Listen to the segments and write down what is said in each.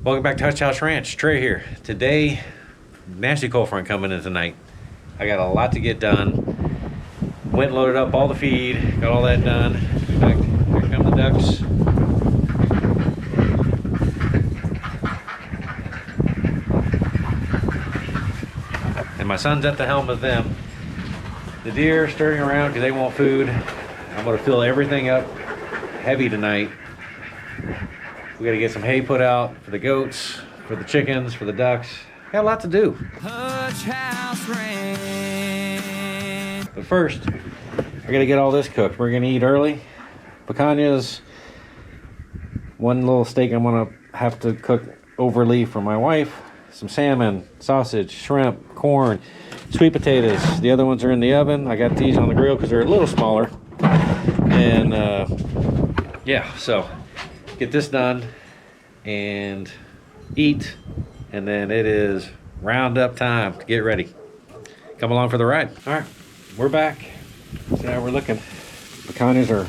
Welcome back to Hutch House Ranch. Trey here. Today, nasty cold front coming in tonight. I got a lot to get done. Went and loaded up all the feed, got all that done. In fact, here come the ducks. And my son's at the helm of them. The deer are stirring around because they want food. I'm gonna fill everything up heavy tonight. We gotta get some hay put out for the goats, for the chickens, for the ducks. Got a lot to do. Hutch House Ranch. But first, I gotta get all this cooked. We're gonna eat early. Picanhas. One little steak I'm gonna have to cook overly for my wife. Some salmon, sausage, shrimp, corn, sweet potatoes. The other ones are in the oven. I got these on the grill because they're a little smaller. And yeah, so get this done and eat, and then it is roundup time to get ready. Come along for the ride. All right, we're back. See how we're looking. Picanhas are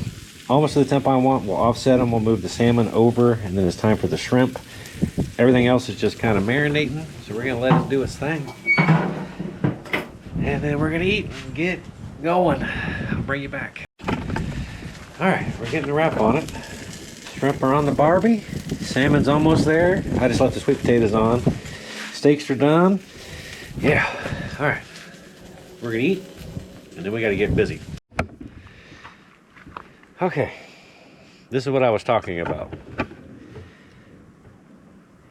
almost to the temp I want. We'll offset them. We'll move the salmon over, and then it's time for the shrimp. Everything else is just kind of marinating, so we're gonna let it do its thing, and then we're gonna eat and get going. I'll bring you back. All right, we're getting the wrap on it. Shrimp are on the Barbie. Salmon's almost there. I just left the sweet potatoes on. Steaks are done. Yeah. All right. We're gonna eat, and then we gotta get busy. Okay. This is what I was talking about.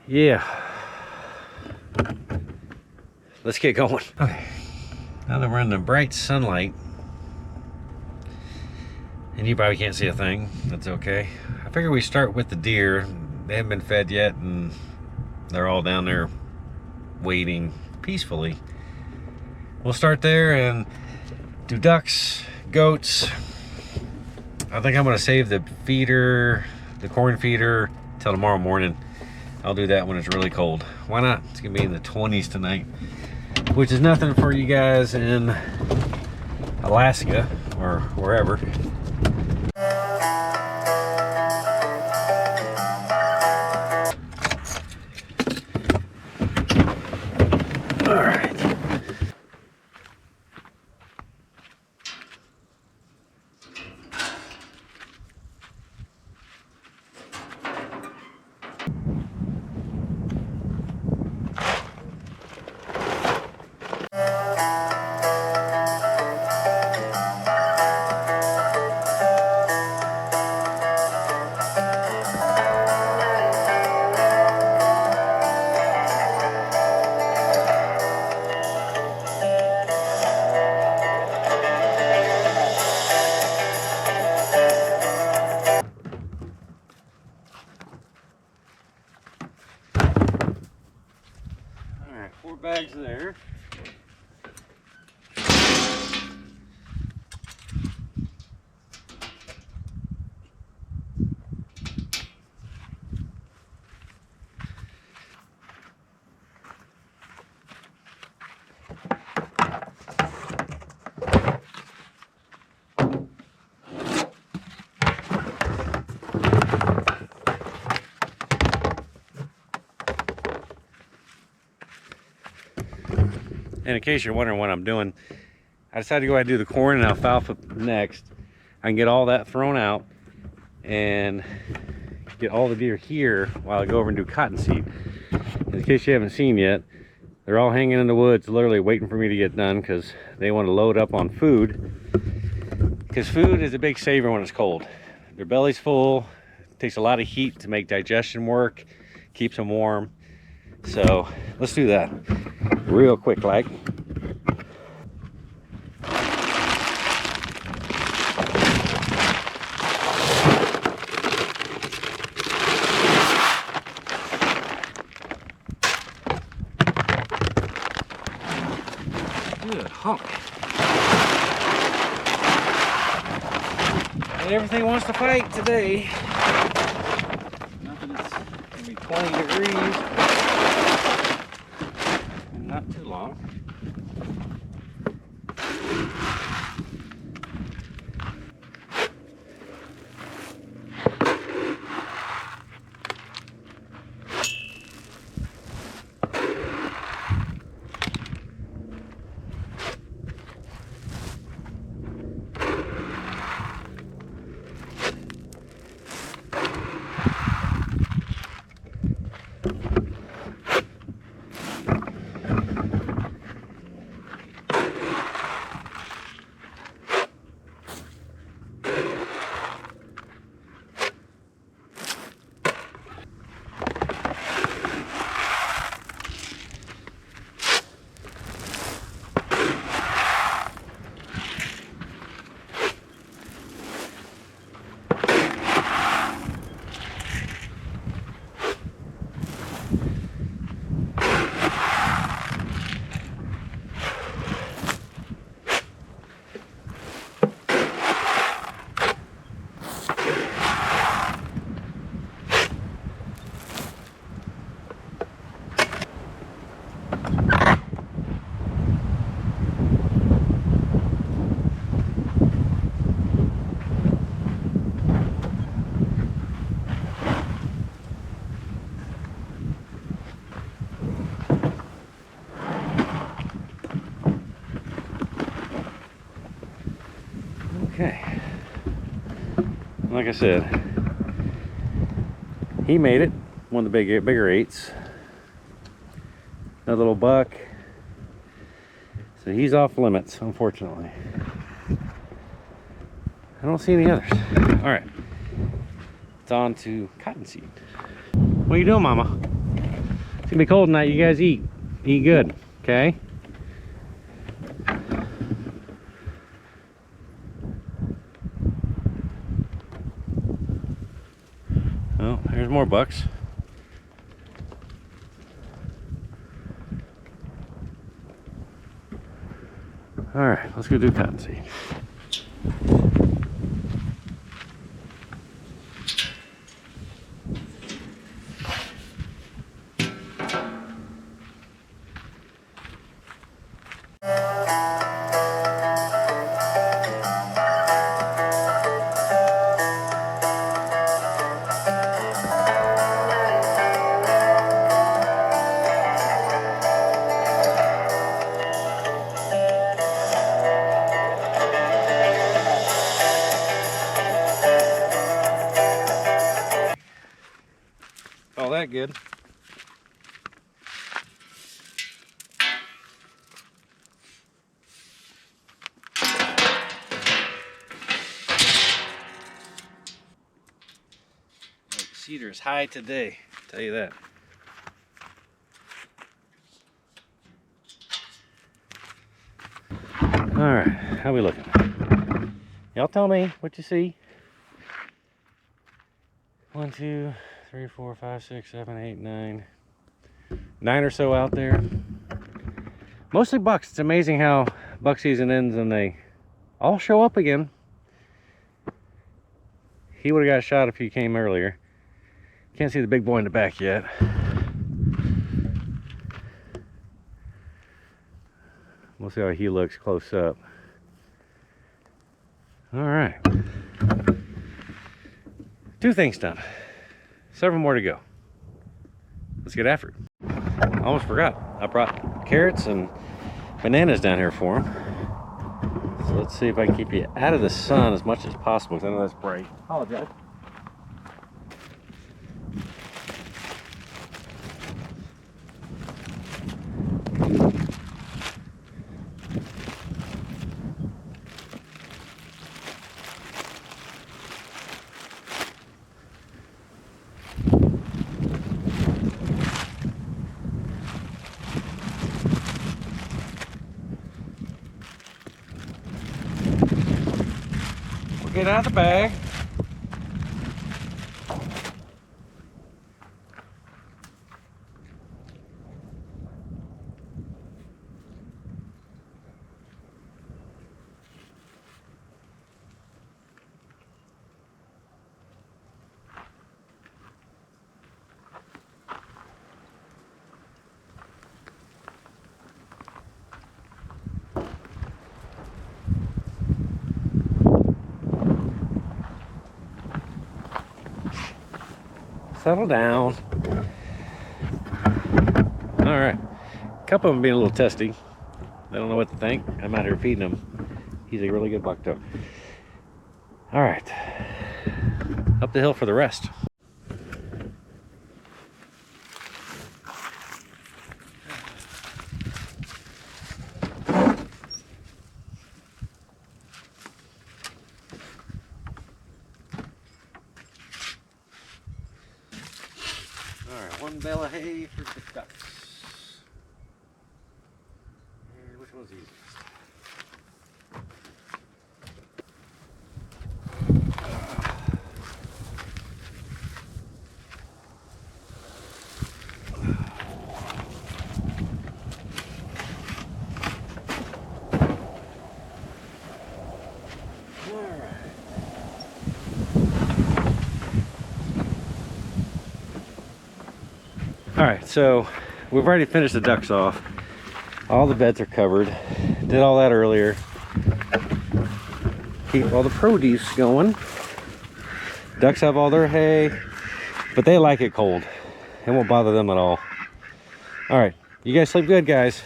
Yeah. Let's get going. Okay. Now that we're in the bright sunlight, and you probably can't see a thing, that's okay. I figure we start with the deer. They haven't been fed yet, and they're all down there waiting peacefully. We'll start there and do ducks, goats. I think I'm gonna save the feeder, the corn feeder, till tomorrow morning. I'll do that when it's really cold. Why not? It's gonna be in the 20s tonight, which is nothing for you guys in Alaska or wherever. All right. Four bags there. And in case you're wondering what I'm doing, I decided to go ahead and do the corn and alfalfa next. I can get all that thrown out and get all the deer here while I go over and do cottonseed. In case you haven't seen yet, they're all hanging in the woods, literally waiting for me to get done because they want to load up on food. Because food is a big saver when it's cold. Their belly's full, it takes a lot of heat to make digestion work, keeps them warm. So let's do that real quick like. Good hunk. And everything wants to fight today. Nothing is gonna be 20 degrees. Not too long. like I said, he made it. One of the bigger 8s. Another little buck. So he's off limits, unfortunately. I don't see any others. All right, it's on to cottonseed. What are you doing, Mama? It's gonna be cold tonight. You guys eat good, okay? Oh, there's more bucks. All right, let's go do cottonseed. All that good. Cedar is high today, I'll tell you that. All right, how we looking? Y'all tell me what you see. 1, 2, 3, 4, 5, 6, 7, 8, 9. 9 or so out there. Mostly bucks. It's amazing how buck season ends and they all show up again. He would have got shot if he came earlier. Can't see the big boy in the back yet. We'll see how he looks close up. All right. 2 things done. 7 more to go. Let's get after it. Almost forgot. I brought carrots and bananas down here for him. So let's see if I can keep you out of the sun as much as possible, because I know that's bright. Apologize. Get out of the bag. Settle down. All right, a couple of them being a little testy. They don't know what to think. I'm out here feeding him. He's a really good buck though. All right, up the hill for the rest. One bale of hay for the ducks. And which one's easiest? All right, so we've already finished the ducks off. All the beds are covered. Did all that earlier. Keep all the produce going. Ducks have all their hay, but they like it cold. It won't bother them at all. All right, you guys sleep good, guys.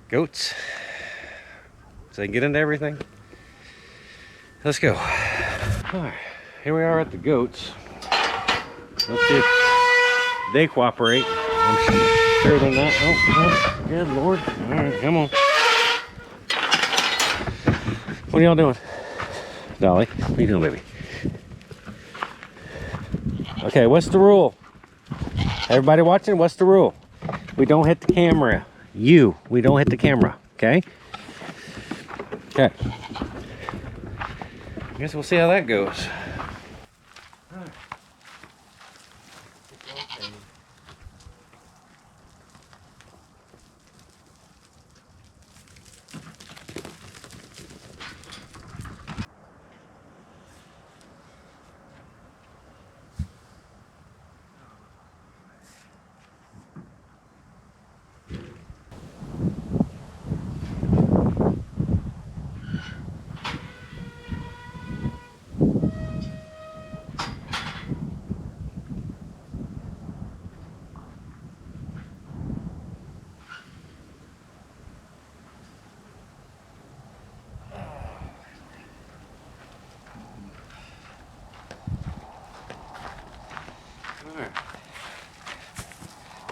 Goats, so they can get into everything. Let's go. All right, here we are at the goats. Let's see if they cooperate. I'm sure they're not. Oh, good Lord. All right, come on. What are y'all doing? Dolly, what are you doing, baby? Okay, what's the rule? Everybody watching, what's the rule? We don't hit the camera. We don't hit the camera, okay? Okay. I guess we'll see how that goes.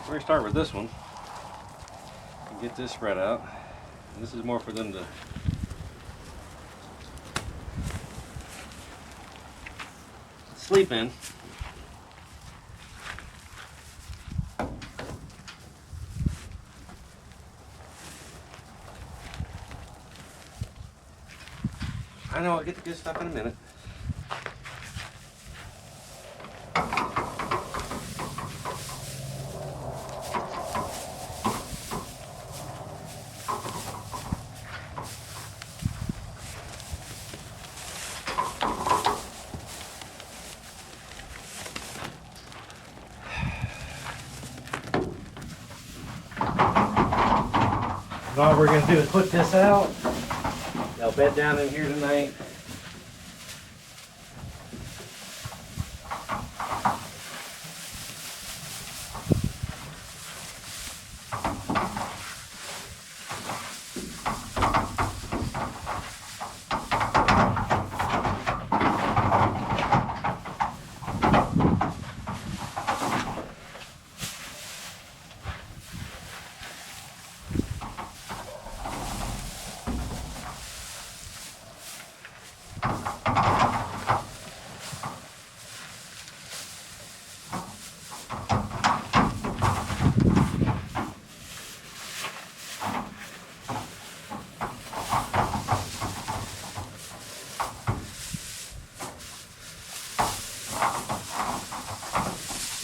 We're gonna start with this one and get this spread out. And this is more for them to sleep in. I know, I'll get the good stuff in a minute. And all we're gonna do is put this out. They'll bed down in here tonight.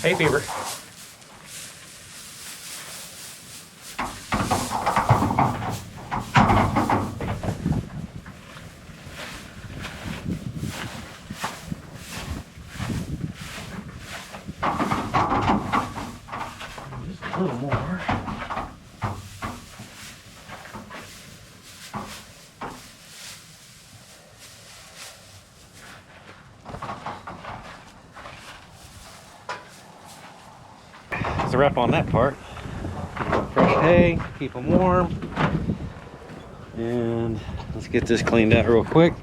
Hey, Beaver. Just a little more. That's a wrap on that part. Fresh hay, keep them warm. And let's get this cleaned out real quick.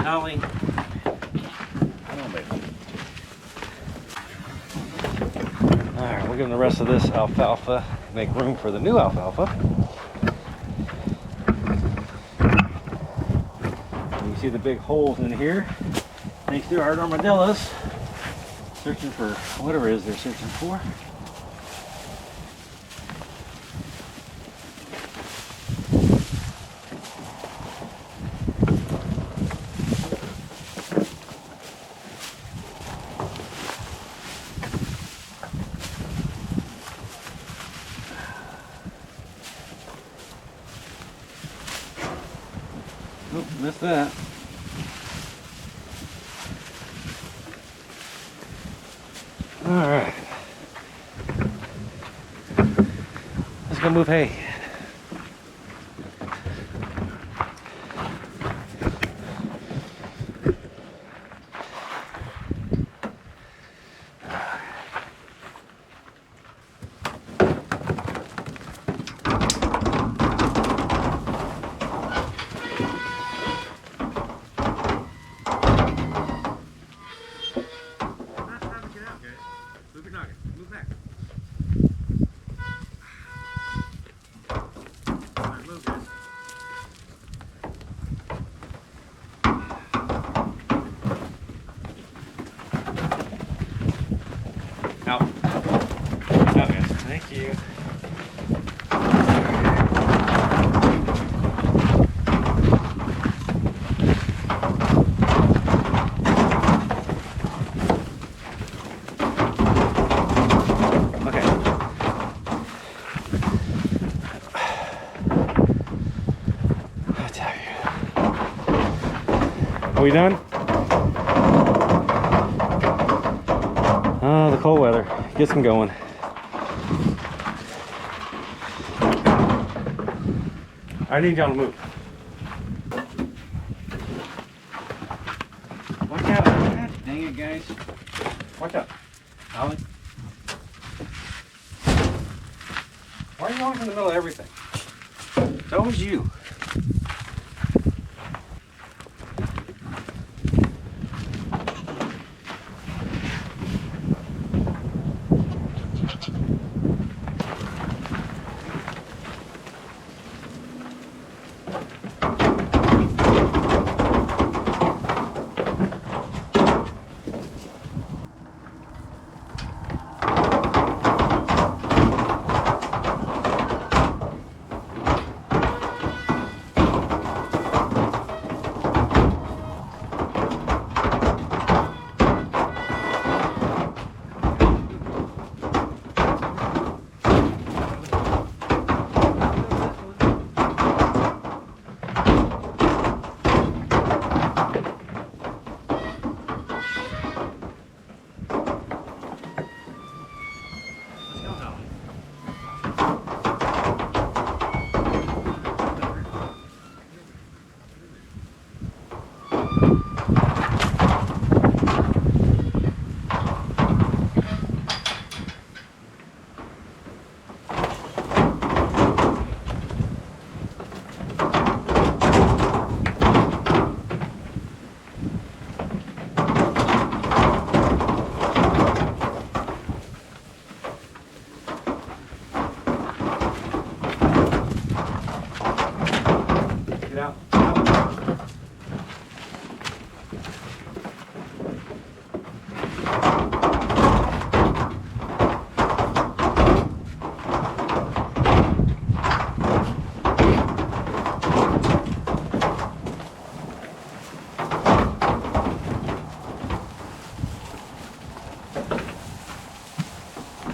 Dolly. Come on, baby. Alright, we'll give them the rest of this alfalfa. Make room for the new alfalfa. You see the big holes in here. Thanks to our armadillos. Searching for whatever it is they're searching for. Oh, missed that. All right. Let's go move hay. We done? Oh, the cold weather gets them going. I need y'all to move. Watch out. God dang it, guys. Watch out. Ollie. Why are you always in the middle of everything? It's always you.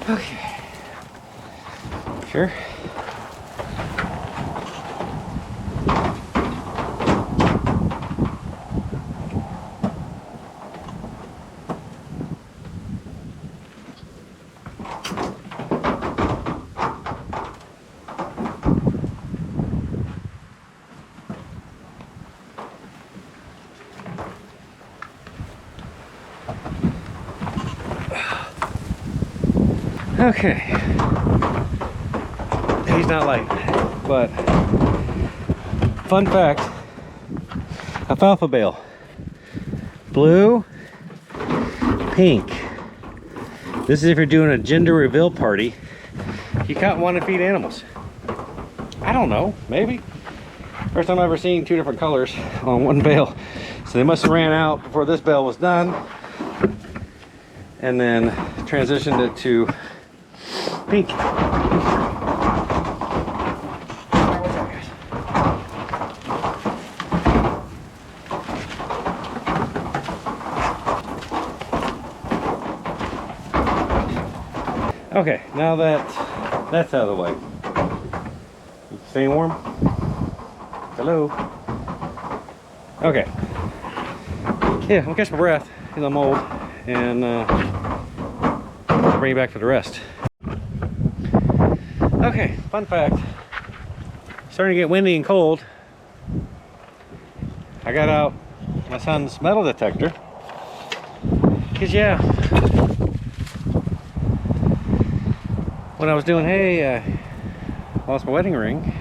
Okay. Sure. Okay. He's not light, but fun fact, alfalfa bale. Blue, pink. This is if you're doing a gender reveal party. You can't want to feed animals. I don't know, maybe. First time I've ever seen two different colors on one bale. So they must have ran out before this bale was done. And then transitioned it to pink. Okay, now that that's out of the way. You staying warm? Hello? Okay. Yeah, I'll catch my breath because I'm old, and bring you back for the rest. Okay, fun fact. Starting to get windy and cold. I got out my son's metal detector. Because, yeah, when I was doing, hey, lost my wedding ring.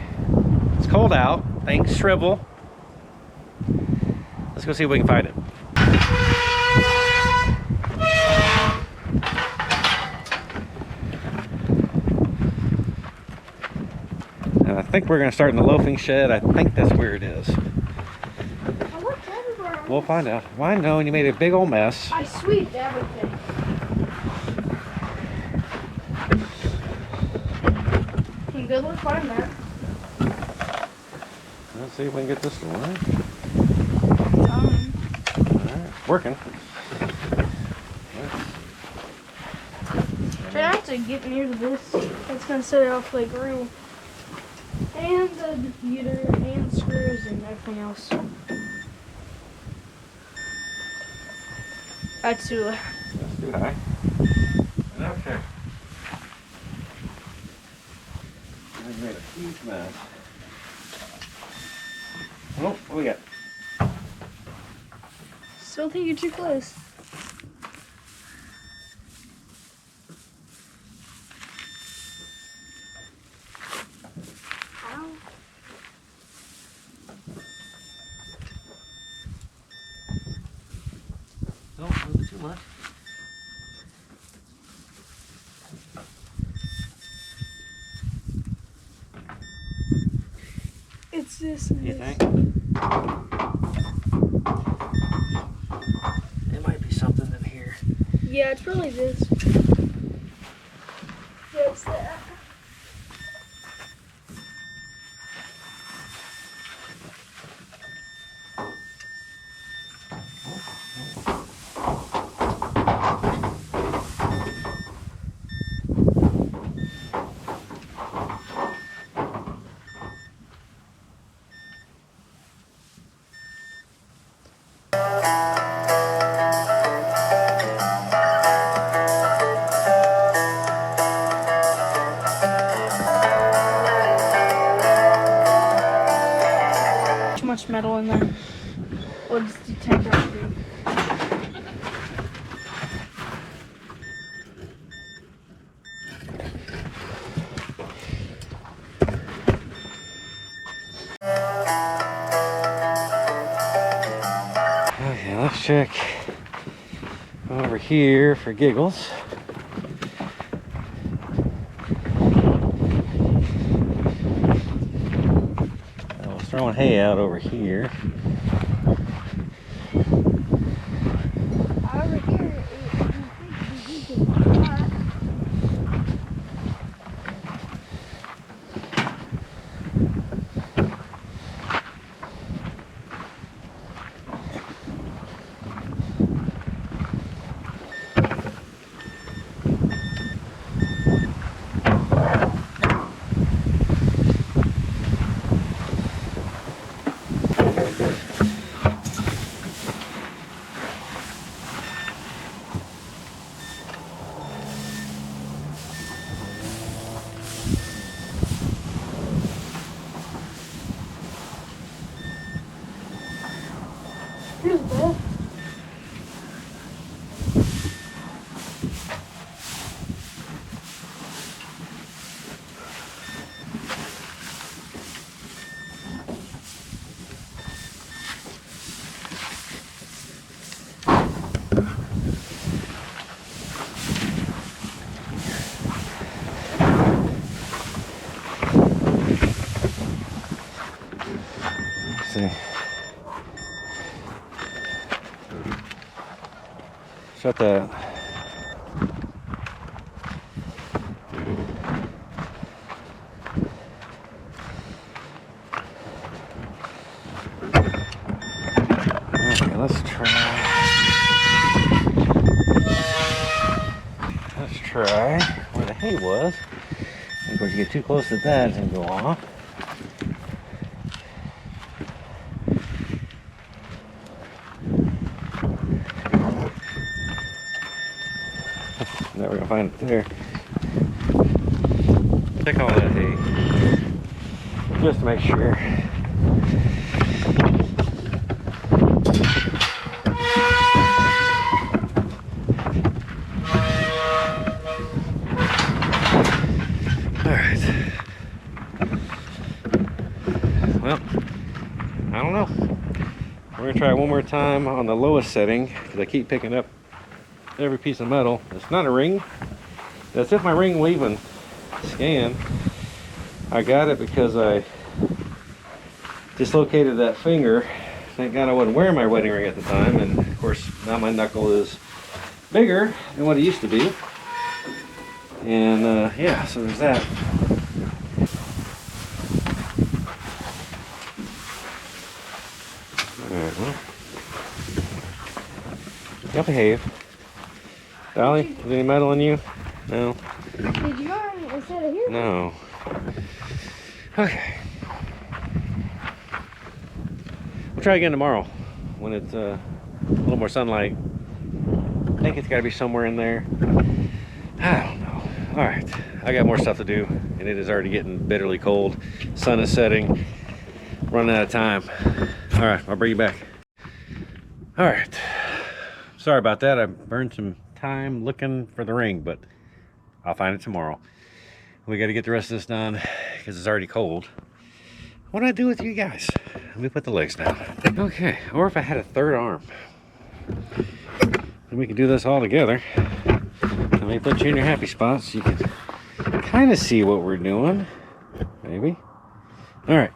It's cold out. Things shrivel. Let's go see if we can find it. And I think we're going to start in the loafing shed. I think that's where it is. We'll find out. Well, I know, and you made a big old mess. I sweeped everything. Good luck finding that. Let's see if we can get this to work. Alright, working. Try not to get near to this. It's going to set it off like real. And the computer and screws and everything else. That's too low. That's too high. Okay. I made a huge mess. Oh, what we got? Still think you're too close. Ow. Don't move too much. It's this and You this. think? There might be something in here. Yeah, it's probably this. Yeah, it's that. Too much metal in there. We'll just detect everything. Okay, let's check over here for giggles. I was throwing hay out over here. Over here, you think we can fly. Here's Beth. Let's see. Shut that. Okay, let's try. Let's try where the hay was. Of course, you get too close to that, it's gonna go off. Never gonna find it there. Check all that hay, just to make sure. All right. Well, I don't know. We're gonna try one more time on the lowest setting because I keep picking up every piece of metal. It's not a ring. That's if my ring will even scan. I got it because I dislocated that finger. Thank God I wasn't wearing my wedding ring at the time, and of course now my knuckle is bigger than what it used to be. And yeah, so there's that. Alright, well, y'all behave. Dolly, is there any metal in you? No? Did you already instead of here? No. Okay. We'll try again tomorrow when it's a little more sunlight. think it's got to be somewhere in there. I don't know. All right, I got more stuff to do, and it is already getting bitterly cold. Sun is setting. Running out of time. All right, I'll bring you back. All right. Sorry about that. I burned some time looking for the ring, but I'll find it tomorrow. We got to get the rest of this done because it's already cold. What do I do with you guys? Let me put the legs down. Okay, or if I had a third arm, then we can do this all together. Let me put you in your happy spots so you can kind of see what we're doing. Maybe. All right.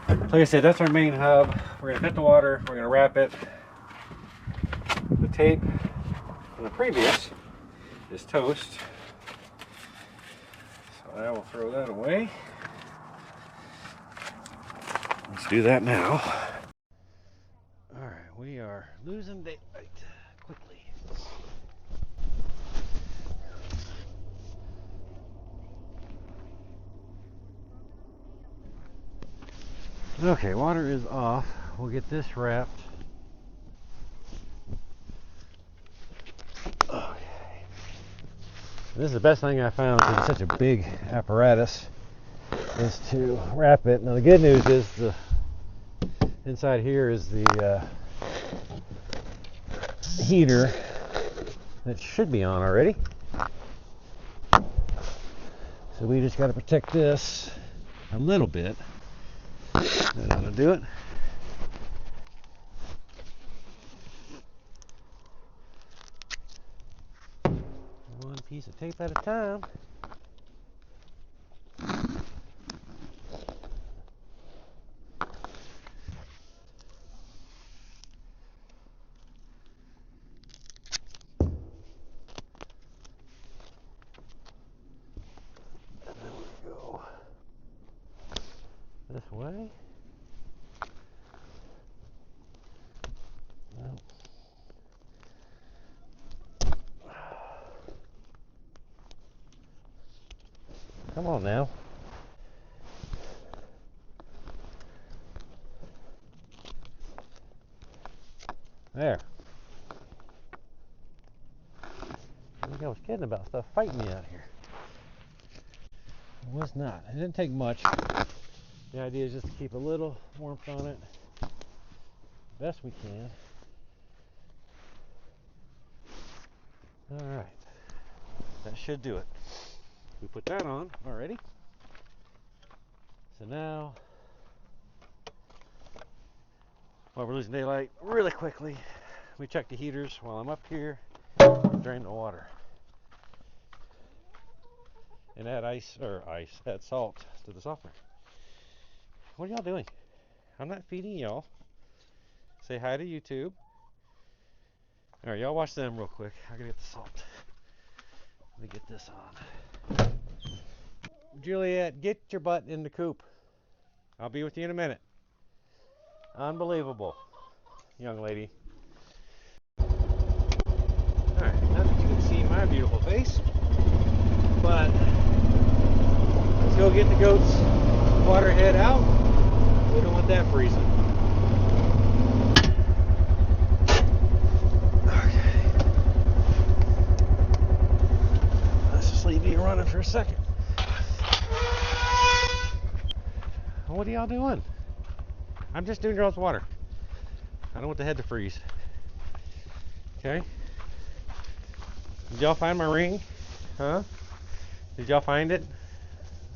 Like I said, that's our main hub. We're going to cut the water. We're going to wrap it. The tape from the previous is toast. So I will throw that away. Let's do that now. All right, we are losing daylight quickly. Okay, water is off. We'll get this wrapped. Okay. This is the best thing I found because it's such a big apparatus, is to wrap it. Now the good news is the inside here is the heater that should be on already. So we just got to protect this a little bit. That's how to do it. One piece of tape at a time. There we go. This way. Come on now. There. I think I was kidding about stuff fighting me out here. It was not. It didn't take much. The idea is just to keep a little warmth on it. Best we can. Alright. That should do it. We put that on already. So now, while we're losing daylight really quickly, we check the heaters while I'm up here, drain the water, and add add salt to the softener. What are y'all doing? I'm not feeding y'all. Say hi to YouTube. All right, y'all watch them real quick. I gotta get the salt. Let me get this on. Juliet, get your butt in the coop. I'll be with you in a minute. Unbelievable, young lady. Alright, not that you can see my beautiful face, but let's go get the goat's water head out. We don't want that freezing. Okay. Let's just leave you running for a second. What are y'all doing? I'm just doing girls' water. I don't want the head to freeze. Okay? Did y'all find my ring? Huh? Did y'all find it?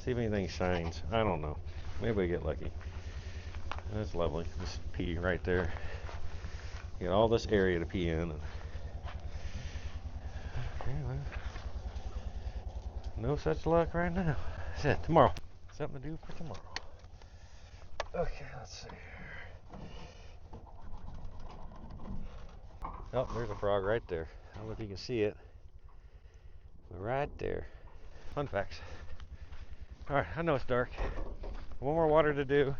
See if anything shines. I don't know. Maybe we get lucky. That's lovely. Just pee right there. You got all this area to pee in. Okay, well, no such luck right now. That's it. Tomorrow. Something to do for tomorrow. Okay, let's see here. Oh, there's a frog right there. I don't know if you can see it. But right there. Fun facts. Alright, I know it's dark. One more water to do.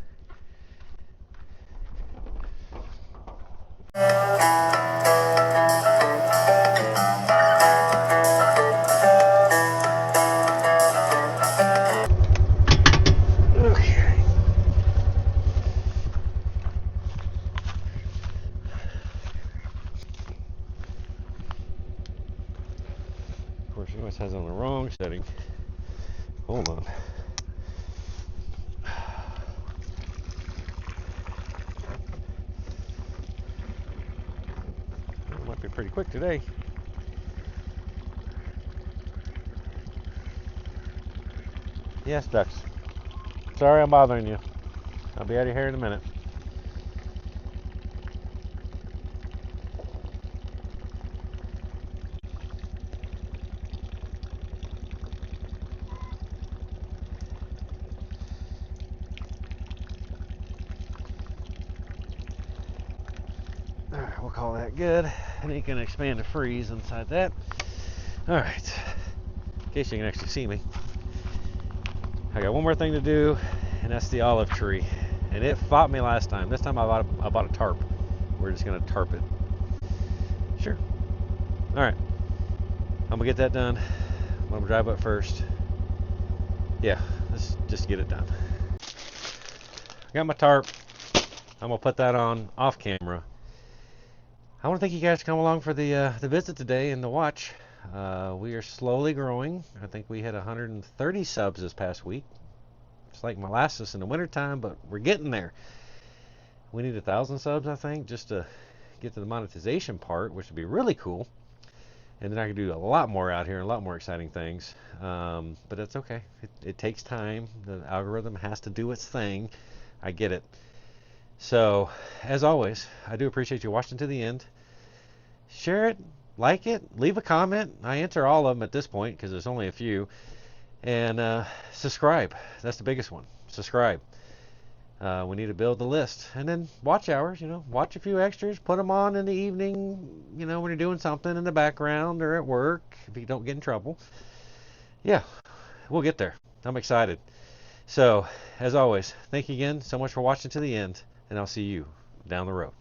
has it on the wrong setting. Hold on. It might be pretty quick today. Yes, ducks. Sorry I'm bothering you. I'll be out of here in a minute. Alright, we'll call that good. And you can expand the freeze inside that. Alright. In case you can actually see me. I got one more thing to do, and that's the olive tree. And it fought me last time. This time I bought a tarp. We're just going to tarp it. Sure. Alright. I'm going to get that done. I'm going to drive up first. Yeah, let's just get it done. I got my tarp. I'm going to put that on off camera. I want to thank you guys for coming along for the visit today and the watch. We are slowly growing. I think we hit 130 subs this past week. It's like molasses in the wintertime, but we're getting there. We need 1,000 subs, I think, just to get to the monetization part, which would be really cool. And then I can do a lot more out here, a lot more exciting things. But that's okay. It takes time. The algorithm has to do its thing. I get it. So, as always, I do appreciate you watching to the end. Share it, like it, leave a comment. I answer all of them at this point because there's only a few. And subscribe. That's the biggest one. Subscribe. We need to build the list. And then watch hours, watch a few extras, put them on in the evening, when you're doing something in the background or at work, if you don't get in trouble. Yeah, we'll get there. I'm excited. So, as always, thank you again so much for watching to the end, and I'll see you down the road.